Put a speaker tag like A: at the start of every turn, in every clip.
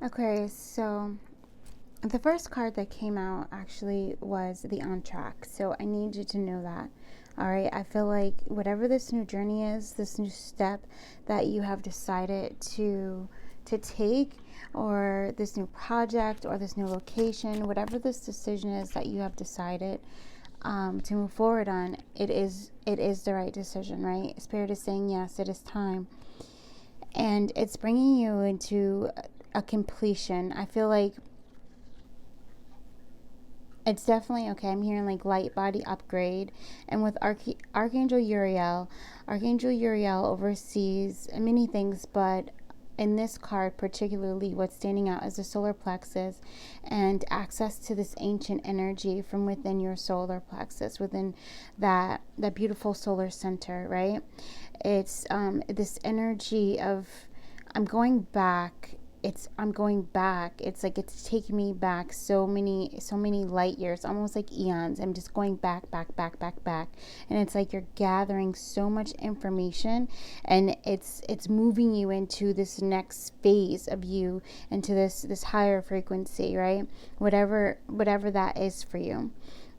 A: Aquarius, so the first card that came out actually was the on track. So I need you to know that. All right. I feel like whatever this new journey is, this new step that you have decided to take, or this new project or this new location, whatever this decision is that you have decided to move forward on, it is the right decision, right? Spirit is saying yes, it is time, and it's bringing you into a completion. I feel like it's definitely okay. I'm hearing like light body upgrade, and with Archangel Uriel, Archangel Uriel oversees many things, but in this card particularly, what's standing out is the solar plexus and access to this ancient energy from within your solar plexus, within that beautiful solar center, right? It's this energy of I'm going back. It's like it's taking me back so many light years, almost like eons. I'm just going back, and it's like you're gathering so much information, and it's moving you into this next phase of you, into this higher frequency, right? Whatever that is for you.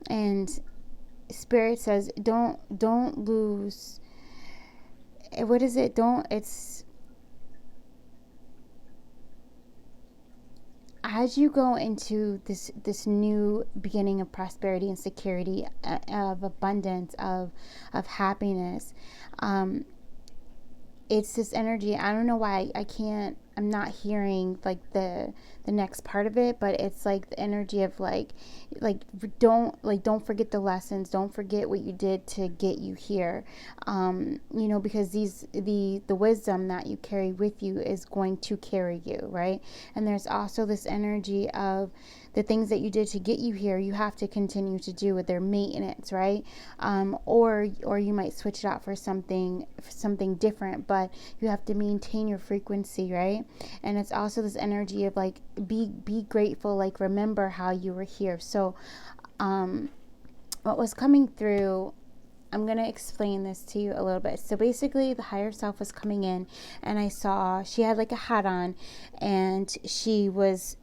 A: And Spirit says don't lose. What is it? Don't it's As you go into this new beginning of prosperity and security, of abundance, of happiness, um, it's this energy. I don't know why I'm not hearing the next part of it, but it's like the energy of like don't forget the lessons, don't forget what you did to get you here, because the wisdom that you carry with you is going to carry you, right? And there's also this energy of the things that you did to get you here, you have to continue to do with their maintenance, right? Or you might switch it out for something different, but you have to maintain your frequency, right? And it's also this energy of like be grateful, like remember how you were here. So what was coming through, I'm going to explain this to you a little bit. So basically the higher self was coming in, and I saw she had like a hat on, and she was,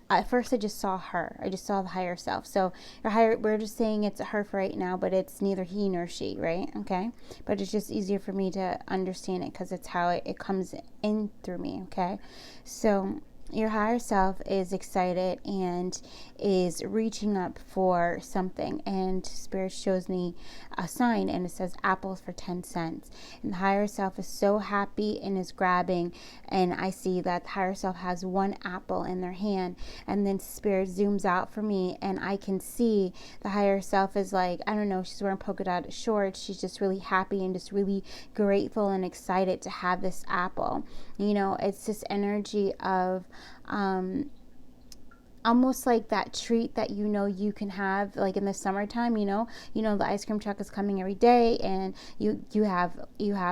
A: at first I just saw her. I just saw the higher self. So we're just saying it's her for right now, but it's neither he nor she, right? Okay. But it's just easier for me to understand it because it's how it comes in through me. Okay. So your higher self is excited and is reaching up for something, and Spirit shows me a sign, and it says apples for 10 cents, and the higher self is so happy and is grabbing, and I see that the higher self has one apple in their hand, and then Spirit zooms out for me, and I can see the higher self is like, I don't know, she's wearing polka dot shorts, she's just really happy and just really grateful and excited to have this apple. It's this energy of almost like that treat that you can have like in the summertime. The ice cream truck is coming every day, and you have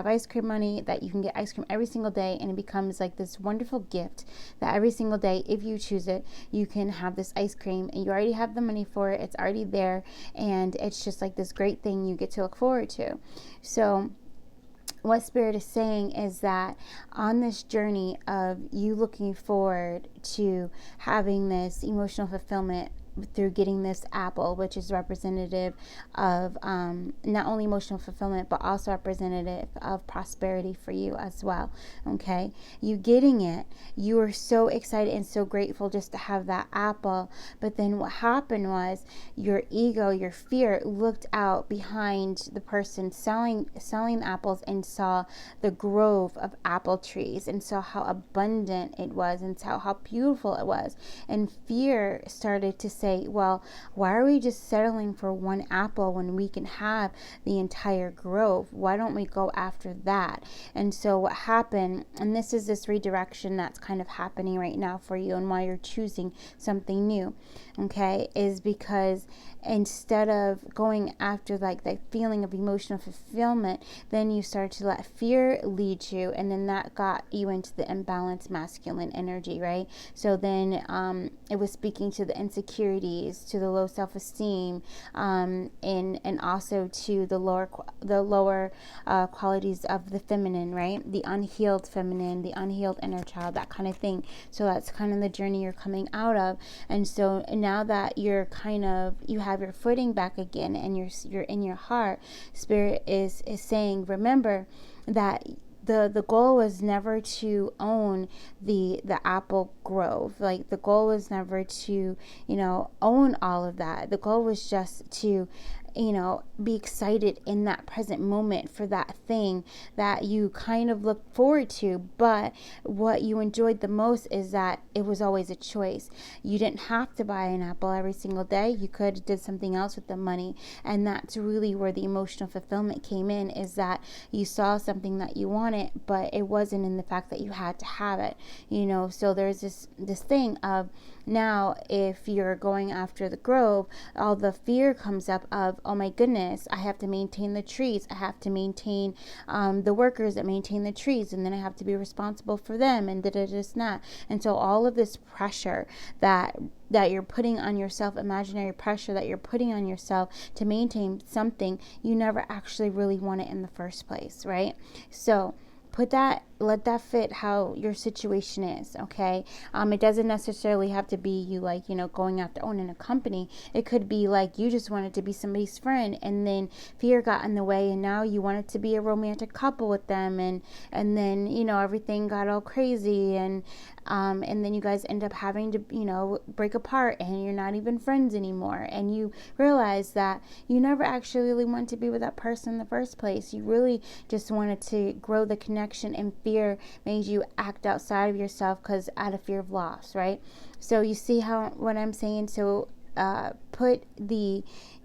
A: ice cream money that you can get ice cream every single day, and it becomes like this wonderful gift that every single day, if you choose it, you can have this ice cream, and you already have the money for it, it's already there, and it's just like this great thing you get to look forward to. So what Spirit is saying is that on this journey of you looking forward to having this emotional fulfillment through getting this apple, which is representative of not only emotional fulfillment, but also representative of prosperity for you as well. Okay, you getting it, you were so excited and so grateful just to have that apple. But then what happened was your ego, your fear, looked out behind the person selling the apples and saw the grove of apple trees and saw how abundant it was and saw how beautiful it was. And fear started to say, well, why are we just settling for one apple when we can have the entire grove? Why don't we go after that? And so what happened, and this is this redirection that's kind of happening right now for you, and why you're choosing something new, okay, is because instead of going after like that feeling of emotional fulfillment, then you start to let fear lead you, and then that got you into the imbalanced masculine energy, right? So then it was speaking to the insecurity insecurities, to the low self-esteem, and also to the lower qualities of the feminine, right? The unhealed feminine, the unhealed inner child, that kind of thing. So that's kind of the journey you're coming out of. And so now that you're you have your footing back again, and you're in your heart, Spirit is saying, remember that the goal was never to own the apple grove. Like, the goal was never to, own all of that. The goal was just to, be excited in that present moment for that thing that you kind of look forward to. But what you enjoyed the most is that it was always a choice. You didn't have to buy an apple every single day. You could have did something else with the money. And that's really where the emotional fulfillment came in, is that you saw something that you wanted, but it wasn't in the fact that you had to have it. So there's this thing of, now if you're going after the grove, all the fear comes up of, oh my goodness, I have to maintain the trees, I have to maintain the workers that maintain the trees, and then I have to be responsible for them, and this and that. And so all of this pressure that you're putting on yourself, imaginary pressure that you're putting on yourself to maintain something you never actually really wanted in the first place, right? So let that fit how your situation is, okay? It doesn't necessarily have to be you, like, going after owning a company. It could be like you just wanted to be somebody's friend, and then fear got in the way, and now you wanted to be a romantic couple with them, and then everything got all crazy, and then you guys end up having to break apart, and you're not even friends anymore, and you realize that you never actually really wanted to be with that person in the first place. You really just wanted to grow the connection, and fear made you act outside of yourself because out of fear of loss, right? So you see what I'm saying? So put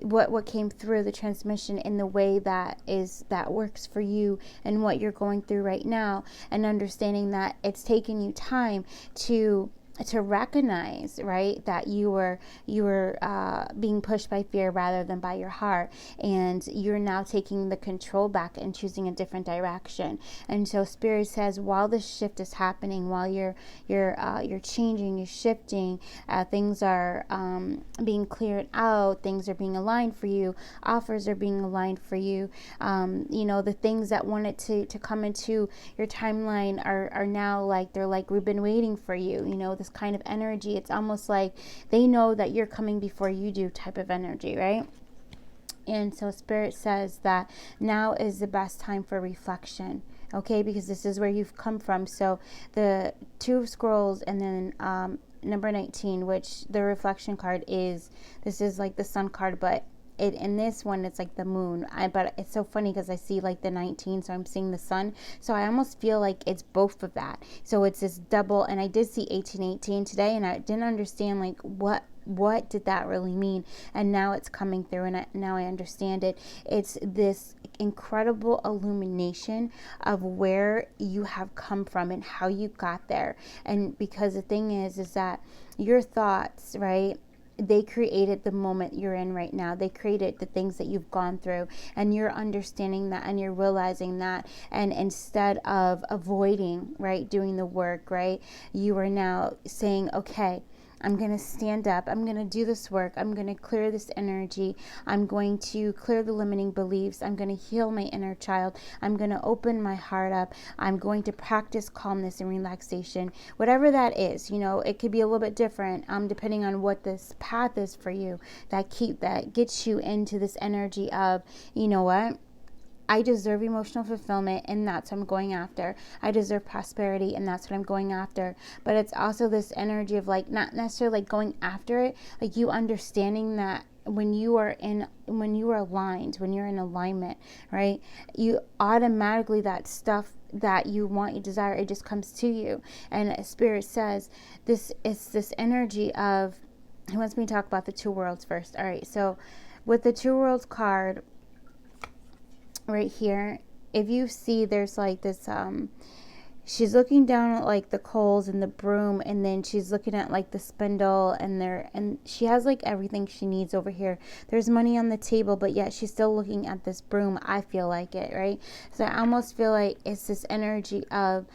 A: what came through the transmission in the way that works for you and what you're going through right now, and understanding that it's taken you time to recognize, right, that you were being pushed by fear rather than by your heart, and you're now taking the control back and choosing a different direction. And so Spirit says, while this shift is happening, while you're changing, you're shifting, things are being cleared out, things are being aligned for you, offers are being aligned for you. The things that wanted to come into your timeline are now like we've been waiting for you. This kind of energy. It's almost like they know that you're coming before you do type of energy, right? And so Spirit says that now is the best time for reflection, okay? Because this is where you've come from. So the Two of Scrolls, and then number 19, which the reflection card is, this is like the sun card, but in this one it's like the moon. But it's so funny because I see like the 19, so I'm seeing the sun, so I almost feel like it's both of that. So it's this double, and I did see 1818 today, and I didn't understand like what did that really mean, and now it's coming through, and now I understand it. It's this incredible illumination of where you have come from and how you got there. And because the thing is that your thoughts, right, they created the moment you're in right now. They created the things that you've gone through, and you're understanding that, and you're realizing that. And instead of avoiding, right, doing the work, right, you are now saying, okay, I'm going to stand up. I'm going to do this work. I'm going to clear this energy. I'm going to clear the limiting beliefs. I'm going to heal my inner child. I'm going to open my heart up. I'm going to practice calmness and relaxation. Whatever that is, it could be a little bit different depending on what this path is for you, that gets you into this energy of, you know what? I deserve emotional fulfillment, and that's what I'm going after. I deserve prosperity, and that's what I'm going after. But it's also this energy of like, not necessarily like going after it, like you understanding that when you are aligned, when you're in alignment, right, you automatically, that stuff that you want, you desire, it just comes to you. And Spirit says it's this energy of, he wants me to talk about the two worlds first. All right, so with the two worlds card right here, if you see, there's like this she's looking down at like the coals and the broom, and then she's looking at like the spindle, and she has like everything she needs over here. There's money on the table, but yet she's still looking at this broom. I feel like it, right? So I almost feel like it's this energy of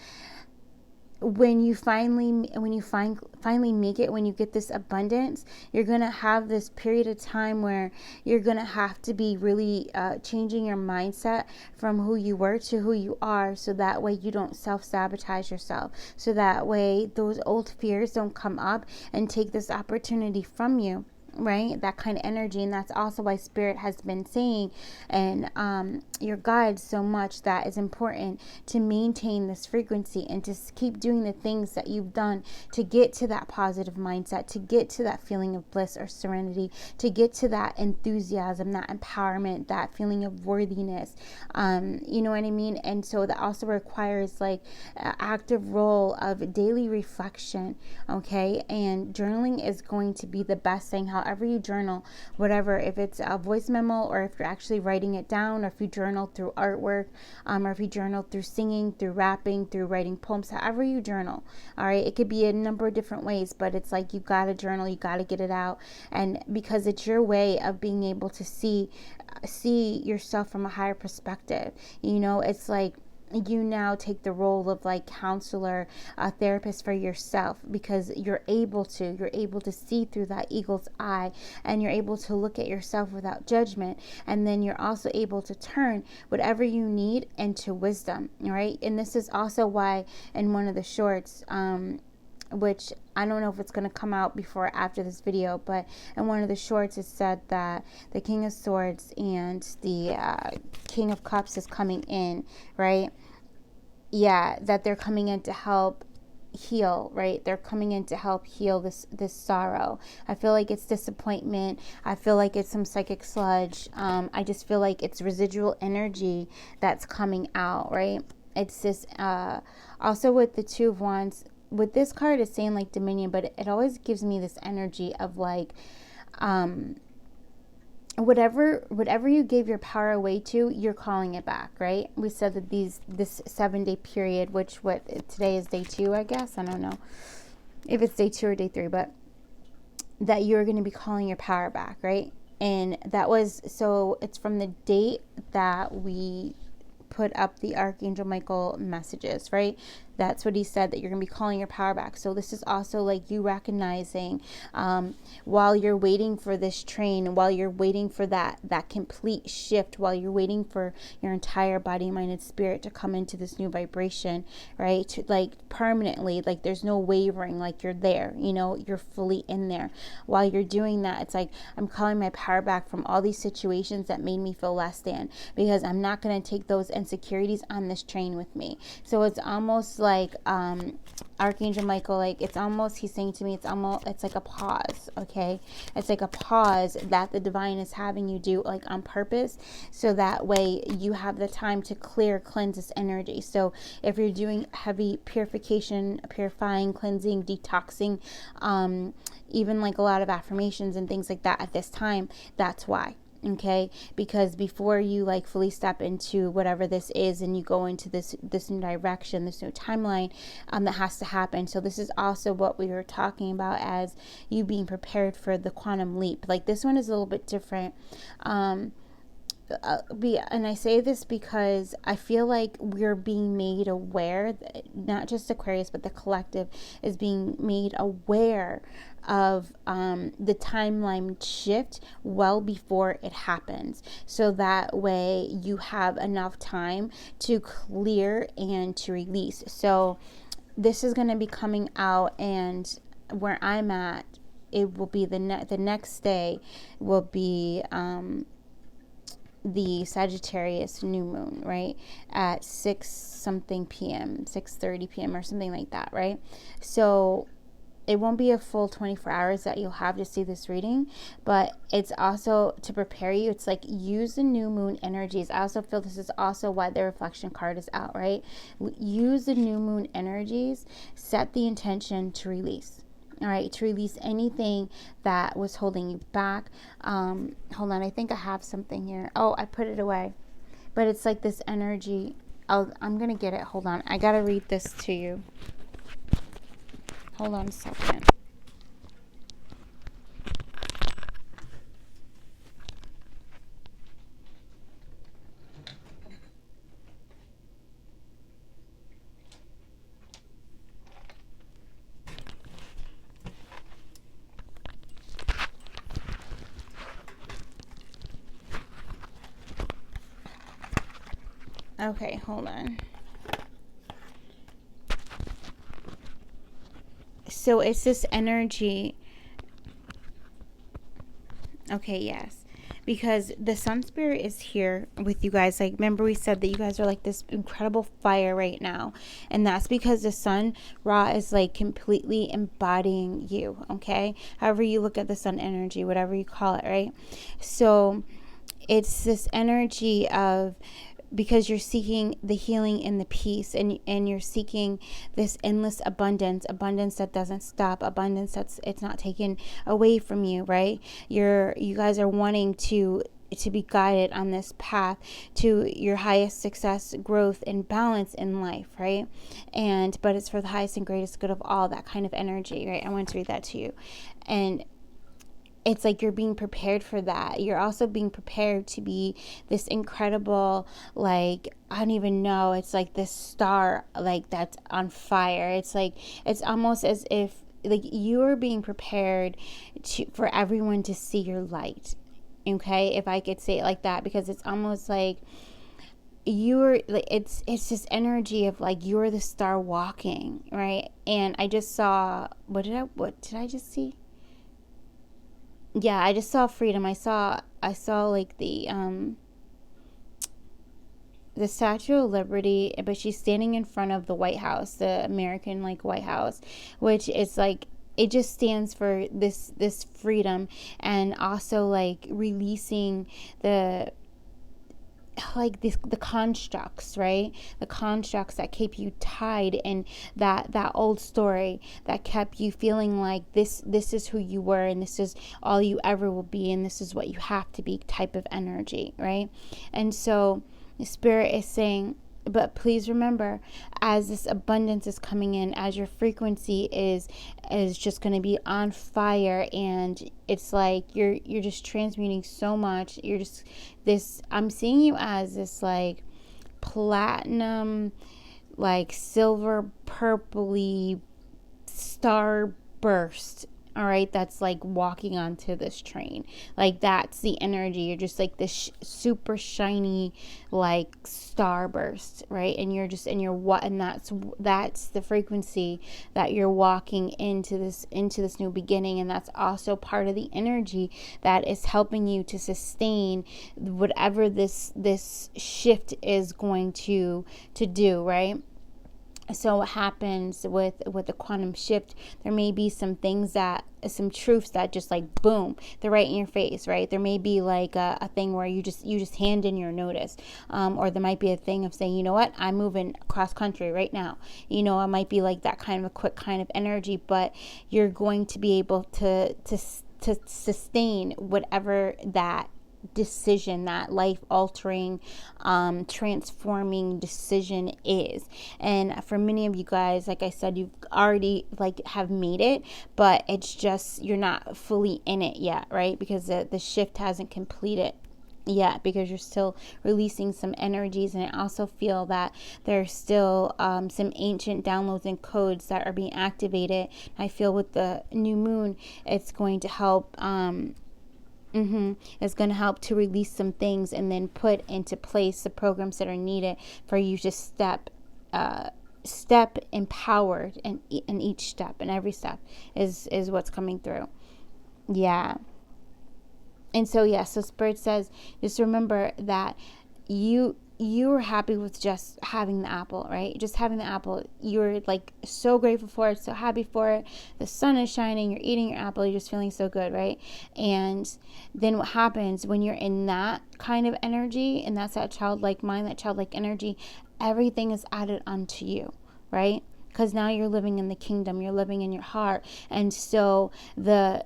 A: when you finally make it, when you get this abundance, you're going to have this period of time where you're going to have to be really changing your mindset from who you were to who you are, so that way you don't self-sabotage yourself, so that way those old fears don't come up and take this opportunity from you, right? That kind of energy. And that's also why Spirit has been saying, and your guides so much, that it's important to maintain this frequency and to keep doing the things that you've done to get to that positive mindset, to get to that feeling of bliss or serenity, to get to that enthusiasm, that empowerment, that feeling of worthiness. You know what I mean? And so that also requires like an active role of daily reflection, okay? And journaling is going to be the best thing. However you journal, whatever, if it's a voice memo, or if you're actually writing it down, or if you journal through artwork, or if you journal through singing, through rapping, through writing poems, however you journal, all right? It could be a number of different ways, but it's like you got to journal, you got to get it out. And because it's your way of being able to see yourself from a higher perspective. You know, it's like you now take the role of like counselor, a therapist for yourself, because you're able to see through that eagle's eye, and you're able to look at yourself without judgment. And then you're also able to turn whatever you need into wisdom, right? And this is also why in one of the shorts, which I don't know if it's going to come out before or after this video, but in one of the shorts it said that the King of Swords and the King of Cups is coming in, right? Yeah, that they're coming in to help heal, right? They're coming in to help heal this sorrow. I feel like it's disappointment. I feel like it's some psychic sludge. I just feel like it's residual energy that's coming out, right? It's this also with the Two of Wands. With this card, it's saying like dominion, but it always gives me this energy of like whatever you gave your power away to, you're calling it back, right? We said that this 7-day period, which today is day 2, I guess. I don't know if it's day 2 or day 3, but that you're going to be calling your power back, right? And that was, so it's from the date that we put up the Archangel Michael messages, right? That's what he said, that you're going to be calling your power back. So this is also like you recognizing while you're waiting for this train, while you're waiting for that complete shift, while you're waiting for your entire body, mind, and spirit to come into this new vibration, right? To, like permanently, like there's no wavering, like you're there, you know, you're fully in there. While you're doing that, it's like I'm calling my power back from all these situations that made me feel less than, because I'm not going to take those insecurities on this train with me. So it's almost like Archangel Michael, like it's almost, he's saying to me, it's like a pause, okay? It's like a pause that the divine is having you do, like on purpose, so that way you have the time to cleanse this energy. So if you're doing heavy purification, purifying, cleansing, detoxing, even like a lot of affirmations and things like that at this time, that's why. Okay, because before you like fully step into whatever this is and you go into this new direction, this new timeline, that has to happen. So this is also what we were talking about as you being prepared for the quantum leap. Like this one is a little bit different. And I say this because I feel like we're being made aware, not just Aquarius, but the collective is being made aware of the timeline shift well before it happens. So that way you have enough time to clear and to release. So this is going to be coming out, and where I'm at, it will be the next day will be the Sagittarius new moon, right, at 6 something p.m., 6:30 p.m. or something like that, right? So it won't be a full 24 hours that you'll have to see this reading, but it's also to prepare you. It's like use the new moon energies. I also feel this is also why the reflection card is out, right? Use the new moon energies, set the intention to release. All right, to release anything that was holding you back. Hold on, I think I have something here. Oh, I put it away. But it's like this energy. I'm going to get it. Hold on. I got to read this to you. Hold on a second. Okay, hold on. So it's this energy. Okay, yes. Because the sun spirit is here with you guys. Like, remember we said that you guys are like this incredible fire right now. And that's because the sun, Ra, is like completely embodying you, okay? However you look at the sun energy, whatever you call it, right? So it's this energy of, because you're seeking the healing and the peace, and you're seeking this endless abundance that doesn't stop, abundance it's not taken away from you, right? You guys are wanting to be guided on this path to your highest success, growth, and balance in life, right? But it's for the highest and greatest good of all, that kind of energy, right? I want to read that to you. And it's like you're being prepared for that. You're also being prepared to be this incredible, like, I don't even know, it's like this star, like, that's on fire. It's like, it's almost as if, like, you're being prepared for everyone to see your light. Okay, if I could say it like that, because it's almost like you're like, it's this energy of like you're the star walking, right? And I just saw, what did I just see? Yeah, I just saw freedom. I saw like the Statue of Liberty, but she's standing in front of the White House, the American like White House, which is like, it just stands for this freedom, and also like releasing the, like this, the constructs, right? The constructs that keep you tied in that old story that kept you feeling like this is who you were, and this is all you ever will be, and this is what you have to be type of energy, right? And so the spirit is saying, but please remember, as this abundance is coming in, as your frequency is just going to be on fire, and it's like you're just transmuting so much. You're just this, I'm seeing you as this like platinum, like silver purpley star burst, all right, that's like walking onto this train. Like, that's the energy. You're just like this super shiny like starburst, right? And you're just, and you're what, and that's the frequency that you're walking into this new beginning. And that's also part of the energy that is helping you to sustain whatever this shift is going to do, right? So what happens with the quantum shift, there may be some things that, some truths that just like boom, they're right in your face, right? There may be like a thing where you just hand in your notice, or there might be a thing of saying, you know what, I'm moving cross country right now. You know, it might be like that kind of a quick kind of energy, but you're going to be able to sustain whatever that decision, that life altering, transforming decision is. And for many of you guys, like I said, you've already like have made it, but it's just, you're not fully in it yet, right? Because the shift hasn't completed yet, because you're still releasing some energies. And I also feel that there's still some ancient downloads and codes that are being activated. I feel with the new moon, it's going to help it's going to help to release some things and then put into place the programs that are needed for you to step empowered in each step, and every step is what's coming through. Yeah. And so, yeah, so Spirit says, just remember that you were happy with just having the apple, right? Just having the apple. You're like so grateful for it, so happy for it. The sun is shining, you're eating your apple, you're just feeling so good, right? And then what happens when you're in that kind of energy, and that's that childlike mind, that childlike energy, everything is added onto you, right? Because now you're living in the kingdom, you're living in your heart. And so the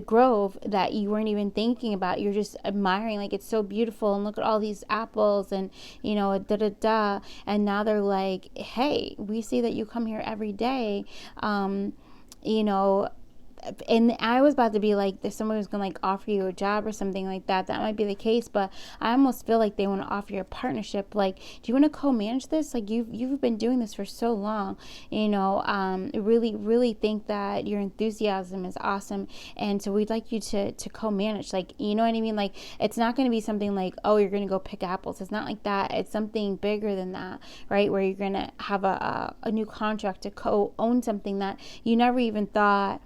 A: grove that you weren't even thinking about, you're just admiring, like, it's so beautiful, and look at all these apples, and you know, and now they're like, hey, we see that you come here every day, you know, and I was about to be like, if someone was gonna like offer you a job or something like that, that might be the case. But I almost feel like they want to offer you a partnership. Like, do you want to co-manage this? Like, you've been doing this for so long, really think that your enthusiasm is awesome, and so we'd like you to co-manage. Like, you know what I mean? Like, it's not going to be something like, oh, you're going to go pick apples. It's not like that. It's something bigger than that, right? Where you're going to have a new contract to co-own something that you never even thought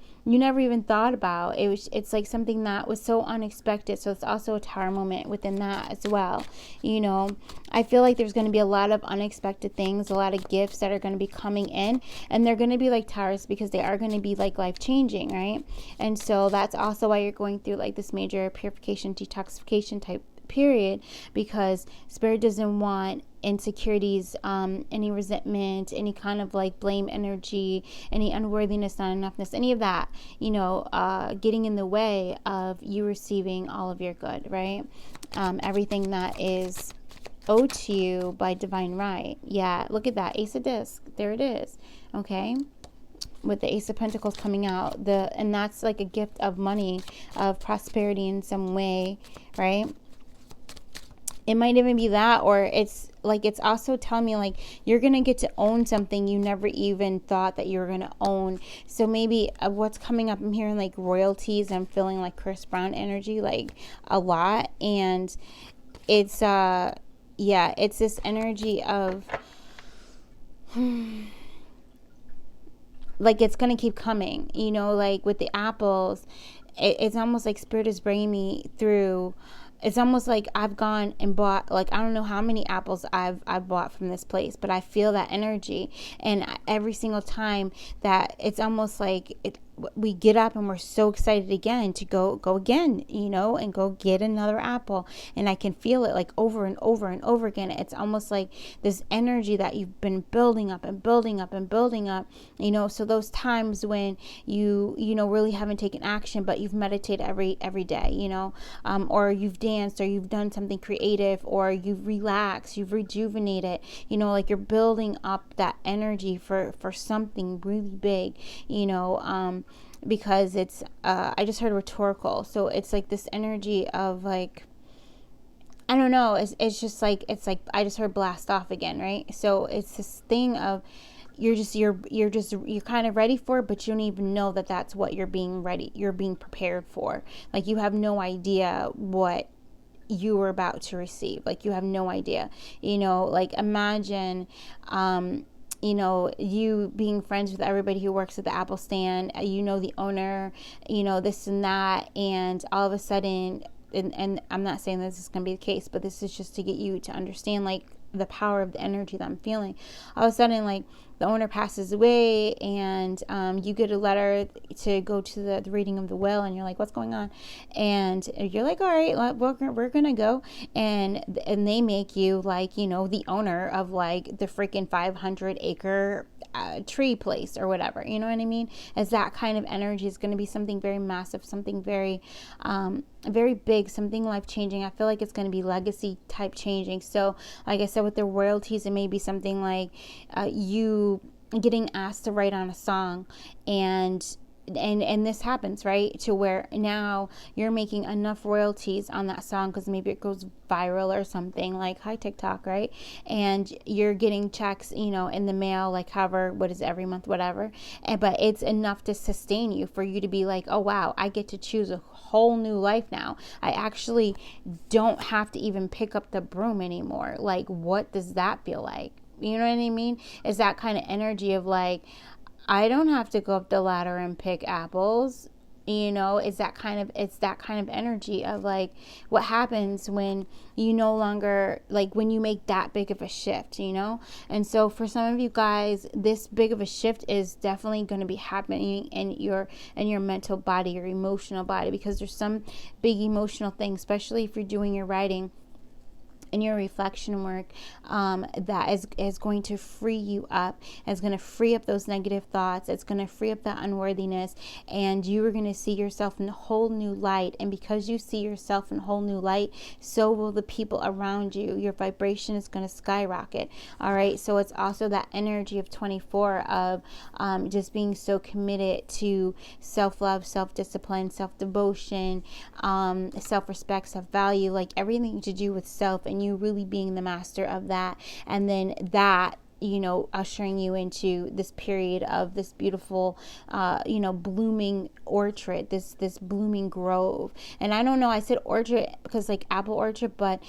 A: about. It's like something that was so unexpected. So it's also a tower moment within that as well. I feel like there's going to be a lot of unexpected things, a lot of gifts that are going to be coming in, and they're going to be like towers because they are going to be like life changing, right? And so that's also why you're going through like this major purification, detoxification type period, because Spirit doesn't want insecurities, any resentment, any kind of like blame energy, any unworthiness, not enoughness, any of that, getting in the way of you receiving all of your good, right? Everything that is owed to you by divine right. Yeah, look at that, Ace of Discs. There it is. Okay. With the Ace of Pentacles coming out, and that's like a gift of money, of prosperity in some way, right? It might even be that, or it's also telling me like you're going to get to own something you never even thought that you were going to own. So maybe what's coming up, I'm hearing like royalties. I'm feeling like Chris Brown energy, like a lot. And it's, it's this energy of like it's going to keep coming, like with the apples, it's almost like Spirit is bringing me through. It's almost like I've gone and bought, like, I don't know how many apples I've bought from this place, but I feel that energy. And every single time that it's almost like we get up and we're so excited again to go again, and go get another apple. And I can feel it like over and over and over again. It's almost like this energy that you've been building up and building up and building up, so those times when you really haven't taken action, but you've meditated every day, or you've danced, or you've done something creative, or you've relaxed, you've rejuvenated, like you're building up that energy for something really big, because it's I just heard rhetorical, so it's like this energy of like, I don't know, it's just like, it's like I just heard blast off again, right? So it's this thing of you're kind of ready for it, but you don't even know that that's what you're being prepared for. Like you have no idea what you were about to receive. Like you have no idea, like imagine you being friends with everybody who works at the Apple stand, the owner, this and that, and all of a sudden, and I'm not saying this is going to be the case, but this is just to get you to understand like the power of the energy that I'm feeling. All of a sudden, like the owner passes away, and you get a letter to go to the reading of the will, and you're like, what's going on? And you're like, all right, we're gonna go, and they make you like, the owner of like the freaking 500-acre tree place or whatever, you know what I mean? As that kind of energy is going to be something very massive, something very very big, something life-changing. I feel like it's going to be legacy type changing. So like I said, with the royalties, it may be something like you getting asked to write on a song, and this happens, right, to where now you're making enough royalties on that song because maybe it goes viral or something, like hi TikTok, right? And you're getting checks, in the mail, like what is it, every month, whatever, but it's enough to sustain you for you to be like, oh wow, I get to choose a whole new life now. I actually don't have to even pick up the broom anymore. Like, what does that feel like? You know what I mean? It's that kind of energy of like, I don't have to go up the ladder and pick apples. It's that kind of energy of like what happens when you no longer, like when you make that big of a shift, And so for some of you guys, this big of a shift is definitely going to be happening in your mental body, your emotional body, because there's some big emotional things, especially if you're doing your writing. in your reflection work, that is going to free you up. It's going to free up those negative thoughts. It's going to free up that unworthiness, and you are going to see yourself in a whole new light. And because you see yourself in a whole new light, so will the people around you. Your vibration is going to skyrocket. All right. So it's also that energy of 24 of just being so committed to self-love, self-discipline, self-devotion, self-respect, self-value, like everything to do with self, and you really being the master of that. And then that, you know, ushering you into this period of this beautiful, you know, blooming orchard, this blooming grove. And I don't know, I said orchard because like apple orchard, but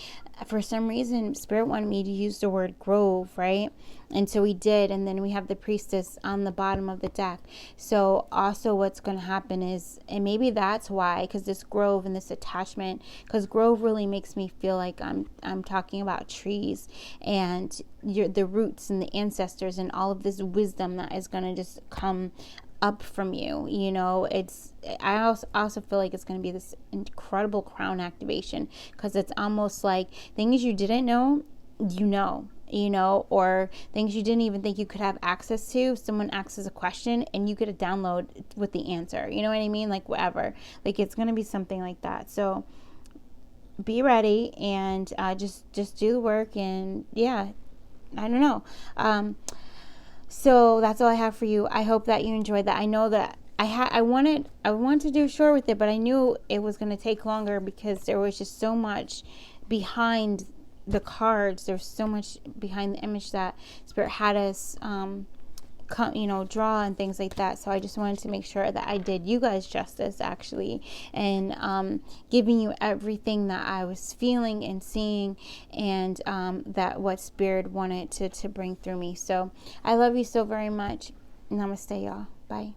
A: for some reason Spirit wanted me to use the word grove, right? And so we did. And then we have the priestess on the bottom of the deck. So also what's going to happen is, and maybe that's why, because this grove and this attachment, because grove really makes me feel like I'm talking about trees and the roots and the ancestors and all of this wisdom that is going to just come up from you. You know, I also feel like it's going to be this incredible crown activation, because it's almost like things you didn't know, you know, or things you didn't even think you could have access to. Someone asks a question and you get a download with the answer. You know what I mean? Like whatever. Like it's going to be something like that. So be ready and just do the work. And yeah, I don't know. So that's all I have for you. I hope that you enjoyed that. I know that I wanted to do short with it, but I knew it was going to take longer because there was just so much behind the cards. There's so much behind the image that Spirit had us draw and things like that. So I just wanted to make sure that I did you guys justice, actually, and giving you everything that I was feeling and seeing, and that what Spirit wanted to bring through me. So I love you so very much. Namaste, y'all. Bye.